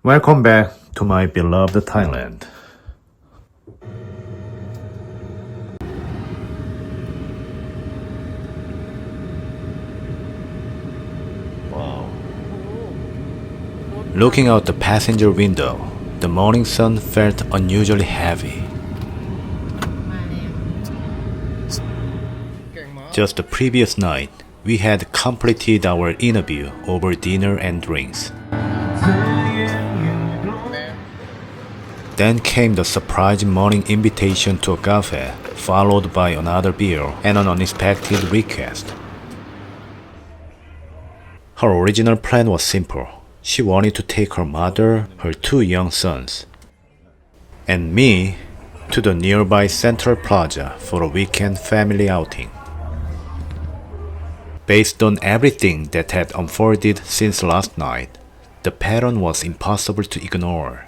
Welcome back to my beloved Thailand. Wow. Looking out the passenger window, the morning sun felt unusually heavy. Just the previous night, we had completed our interview over dinner and drinks. Then came the surprise morning invitation to a cafe, followed by another beer and an unexpected request. Her original plan was simple. She wanted to take her mother, her two young sons, and me to the nearby Central Plaza for a weekend family outing. Based on everything that had unfolded since last night, the pattern was impossible to ignore.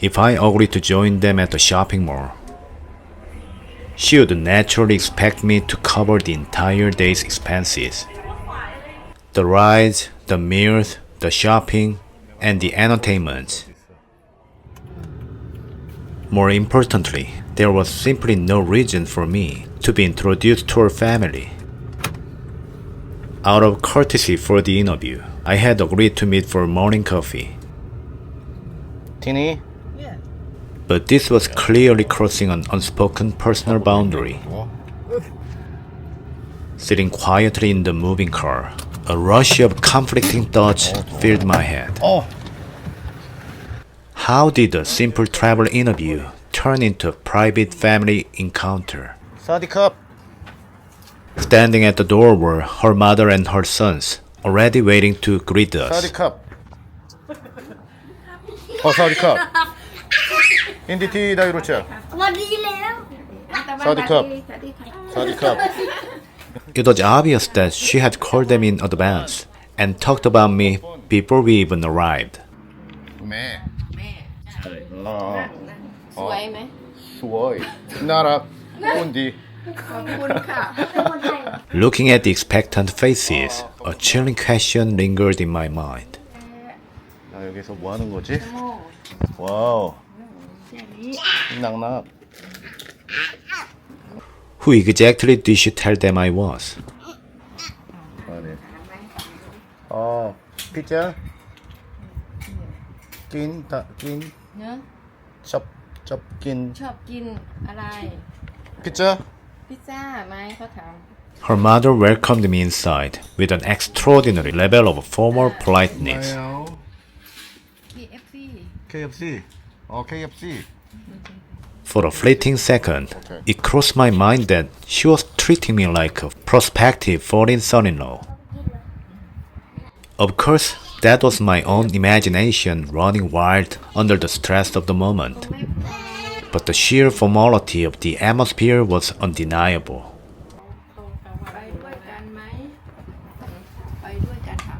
If I agreed to join them at the shopping mall, she would naturally expect me to cover the entire day's expenses. The rides, the meals, the shopping, and the entertainment. More importantly, there was simply no reason for me to be introduced to her family. Out of courtesy for the interview, I had agreed to meet for morning coffee. Tini? But this was clearly crossing an unspoken personal boundary. Sitting quietly in the moving car, a rush of conflicting thoughts filled my head. How did a simple travel interview turn into a private family encounter? Sadikap. Standing at the door were her mother and her sons, already waiting to greet us. Sadikap. Sadikap. Inditi Dairucha. วันนี้แล้ว Sadikap. Sadikap. It was obvious that she had called them in advance and talked about me before we even arrived. แม่ แม่ สวย ไหม สวยน่ารักคุณดี ขอบคุณค่ะ Looking at the expectant faces, a chilling question lingered in my mind. 나 여기서 뭐 하는 거지? 와우. 낭낭. Who exactly did she tell them I was? 아니. 피자. 낀. เนอะ 첩긴. ชอบกินอะไร 피자. พิซซ่าไหมเขาถาม Her mother welcomed me inside with an extraordinary level of formal politeness. KFC KFC. KFC. For a fleeting second, it crossed my mind that she was treating me like a prospective foreign son-in-law. Of course, that was my own imagination running wild under the stress of the moment. But the sheer formality of the atmosphere was undeniable. ไปด้วยกันไหมไปด้วยกันค่ะ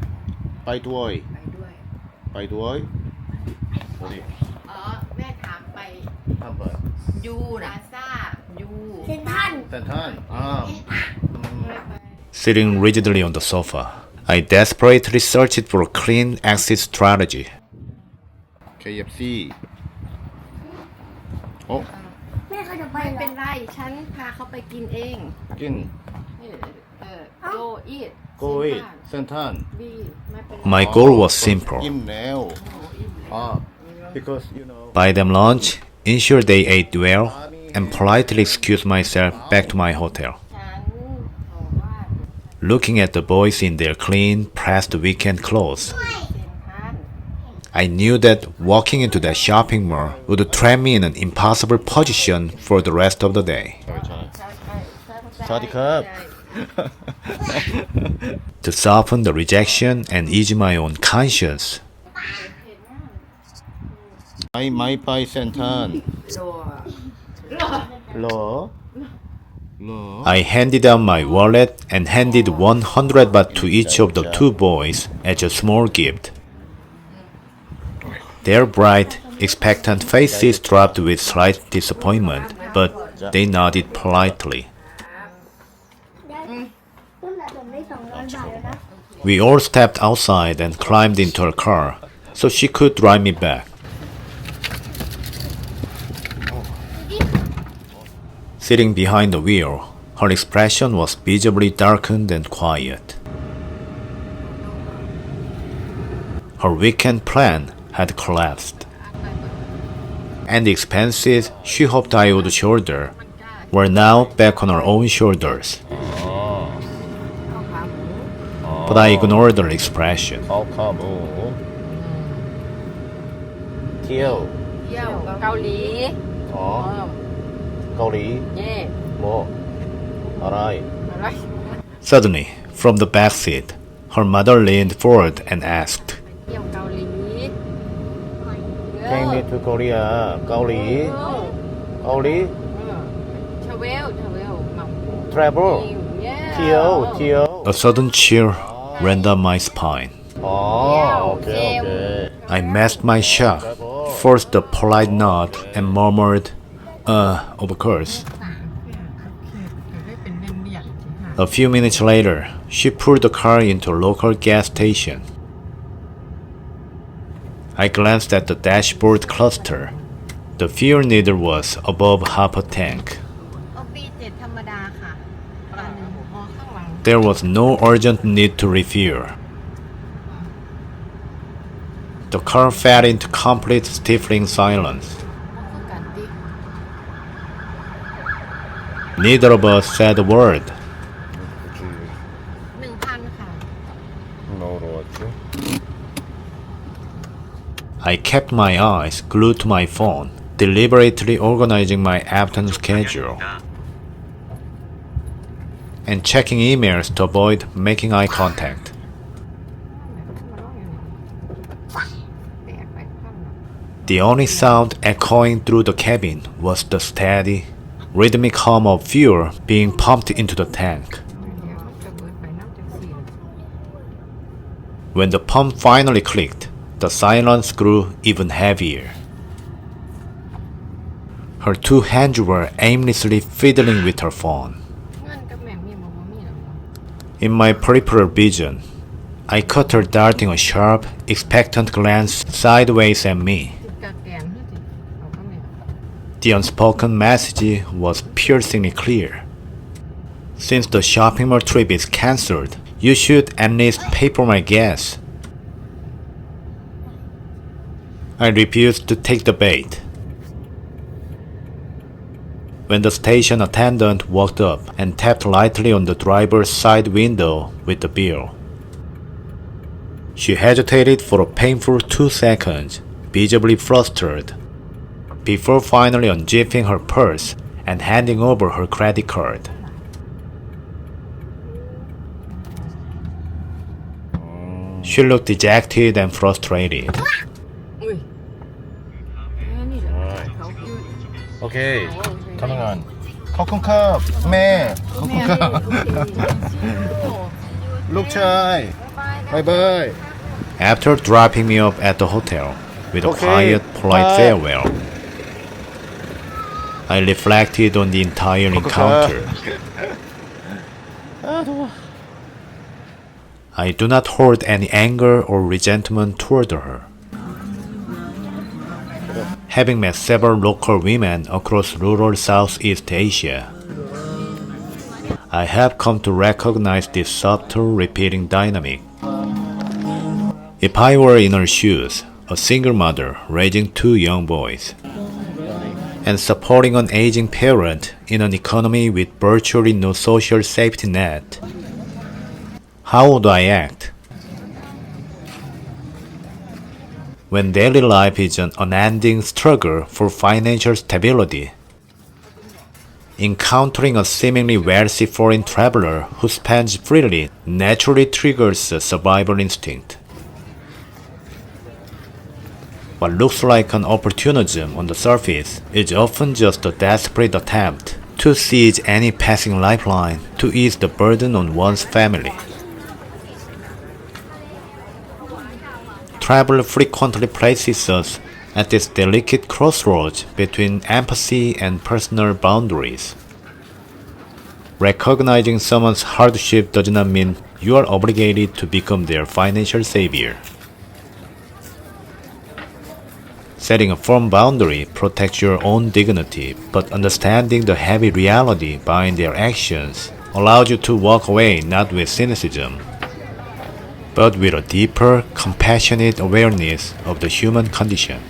빠이두어이. ไปด้วย 빠이두어이. 어디? อ๋อแม่ถามไป 한번. ยูนะซ่ายู 센탄. Sitting rigidly on the sofa, I desperately searched for a clean exit strategy. KFC. แม่เขาจะไปไม่เป็นไรฉันพาเขาไปกินเอง 낀. โกอีท 고이. 센탄. บีไม่เป็นไร My goal was simple. 임레오. Because you know. Buy them lunch, ensure they ate well, and politely excuse myself back to my hotel. ฉันบอกว่า Looking at the boys in their clean, pressed weekend clothes, เซ็นทรัล I knew that walking into that shopping mall would trap me in an impossible position for the rest of the day. 사디캅. To soften the rejection and ease my own conscience, 마이 빠이 센탄. โล 러. I handed out my wallet and handed 100 baht to each of the two boys as a small gift. Their bright, expectant faces dropped with slight disappointment, but they nodded politely. We all stepped outside and climbed into a car, so she could drive me back. Sitting behind the wheel, her expression was visibly darkened and quiet. Her weekend plan had collapsed, and the expenses she hoped I would shoulder were now back on her own shoulders. But I ignored her expression. ข้าวขาหมูเที่ยว เที่ยวเกาหลี อ๋อเกาหลี เย่ โมอะไร อะไร Suddenly, from the back seat, her mother leaned forward and asked, เที่ยวเกาหลี Candid to Korea เกาหลีเกาหลี ทราเวลมา travel เที่ยวเที่ยว A sudden chill ran down my spine. อ๋อโอเคโอเค I masked my shock, forced a polite nod, and murmured, of course. A few minutes later, she pulled the car into a local gas station. I glanced at the dashboard cluster. The fuel needle was above half a tank. เอาปีเจ็ดธรรมดาค่ะอันหนึ่งพอข้างหลัง There was no urgent need to refuel. The car fell into complete stifling silence. คือการติ Neither of us said a word. 1,000 ค่ะ 뭐로웠지? I kept my eyes glued to my phone, deliberately organizing my afternoon schedule and checking emails to avoid making eye contact. The only sound echoing through the cabin was the steady, rhythmic hum of fuel being pumped into the tank. When the pump finally clicked, the silence grew even heavier. Her two hands were aimlessly fiddling with her phone. เงินกับแม่มีบ่มีหรอก In my peripheral vision, I caught her darting a sharp, expectant glance sideways at me. ติดกะแกนเฮ้ยติเอากับแม่ The unspoken message was piercingly clear. Since the shopping mall trip is cancelled, you should at least pay for my gas. I refused to take the bait. When the station attendant walked up and tapped lightly on the driver's side window with the bill, she hesitated for a painful 2 seconds, visibly flustered, before finally unzipping her purse and handing over her credit card. She looked dejected and frustrated. อุ้ยนี่แหละเขาคือ 오케이 가능한 커큰컵 매 커큰컵 룩차이 바이바이 After dropping me off at the hotel with a Okay. quiet, polite Bye. farewell, I reflected on the entire encounter. I do not hold any anger or resentment toward her. Having met several local women across rural Southeast Asia, I have come to recognize this subtle, repeating dynamic. If I were in her shoes, a single mother raising 2 young boys, and supporting an aging parent in an economy with virtually no social safety net, how would I act? When daily life is an unending struggle for financial stability, encountering a seemingly wealthy foreign traveler who spends freely naturally triggers a survival instinct. What looks like an opportunism on the surface is often just a desperate attempt to seize any passing lifeline to ease the burden on one's family. Travel frequently places us at this delicate crossroads between empathy and personal boundaries. Recognizing someone's hardship does not mean you are obligated to become their financial savior. Setting a firm boundary protects your own dignity, but understanding the heavy reality behind their actions allows you to walk away not with cynicism, but with a deeper, compassionate awareness of the human condition.